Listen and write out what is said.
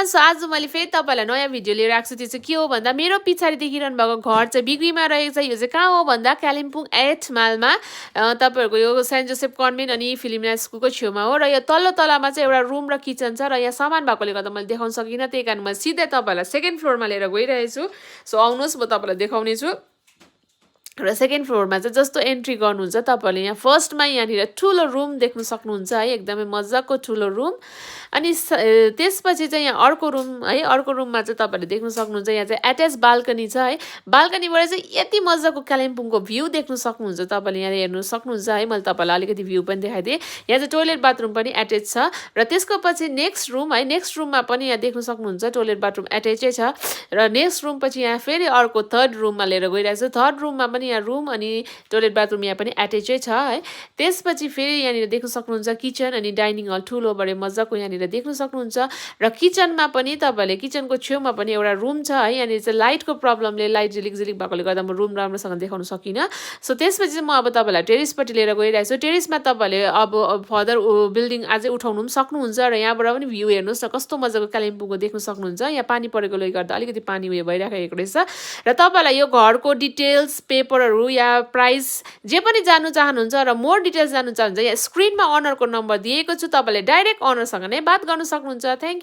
Everyone, so आज मैले फेरि तपाईँलाई नयाँ भिडियो लिएर आएको छु। त्यो चाहिँ के हो भन्दा मेरो पछाडि देखिरहनु भएको घर चाहिँ बिग्रीमा रहेको छ। यो चाहिँ कहाँ हो भन्दा कालिम्पोङ 8 माइलमा तपाईँहरूको यो सेन्ट जोसेफ कन्भेन्ट अनि फिलोमिना स्कुलको छेउमा हो। र यो तल्लो तलामा चाहिँ एउटा रुम र किचन छ र यहाँ सामान भएकोले गर्दा मैले देखाउन सकिनँ, त्यही कारण मैले सिधै तपाईँलाई सेकेन्ड फ्लोरमा लिएर गइरहेको छु। सो आउनुहोस्, म तपाईँलाई देखाउने छु। र सेकेन्ड फ्लोरमा चाहिँ जस्तो एन्ट्री गर्नुहुन्छ तपाईँहरूले यहाँ फर्स्टमा यहाँनिर ठुलो रुम देख्न सक्नुहुन्छ है, एकदमै मजाको ठुलो रुम। अनि त्यसपछि चाहिँ यहाँ अर्को रुम है, अर्को रुममा चाहिँ तपाईँहरूले देख्न सक्नुहुन्छ यहाँ चाहिँ एट्याच बाल्कनी छ है। बाल्कनीबाट चाहिँ यति मजाको कालिम्पोङको भ्यू देख्न सक्नुहुन्छ, तपाईँले यहाँ हेर्नु सक्नुहुन्छ है। मैले तपाईँलाई अलिकति भ्यू पनि देखाइदिएँ। यहाँ चाहिँ टोइलेट बाथरुम पनि एट्याच छ। र त्यसको पछि नेक्स्ट रुम है, नेक्स्ट रुममा पनि यहाँ देख्न सक्नुहुन्छ टोइलेट बाथरुम एट्याचै छ। र नेक्स्ट रुम पछि यहाँ फेरि अर्को थर्ड रुममा लिएर गइरहेको छु। थर्ड रुममा पनि यहाँ रुम अनि टोइलेट बाथरुम यहाँ पनि एट्याचै छ है। त्यसपछि फेरि यहाँनिर देख्न सक्नुहुन्छ किचन अनि डाइनिङ हल ठुलो बडे मजाको यहाँनिर देख्न सक्नुहुन्छ। र किचनमा पनि तपाईँले किचनको छेउमा पनि एउटा रुम छ है। यहाँनिर चाहिँ लाइटको प्रब्लमले लाइट झिलिक भएकोले गर्दा म रुम राम्रोसँग देखाउन सकिनँ। सो त्यसपछि चाहिँ म अब तपाईँलाई टेरेसपट्टि लिएर गइरहेको छु। टेरेसमा तपाईँले अब फर्दर बिल्डिङ अझै उठाउनु पनि सक्नुहुन्छ। र यहाँबाट पनि भ्यू हेर्नुहोस् न, कस्तो मजाको कालिम्पोङको देख्न सक्नुहुन्छ। यहाँ पानी परेकोले गर्दा अलिकति पानी उयो भइराखेको रहेछ। र तपाईँलाई यो घरको डिटेल्स, पेपरहरू या प्राइस जे पनि जान्नु चाहनुहुन्छ र मोर डिटेल्स जान्नु चाहनुहुन्छ, यहाँ स्क्रिनमा अनरको नम्बर दिएको छु, तपाईँले डाइरेक्ट अनरसँग नै बात गर्न सक्नुहुन्छ। Thank you.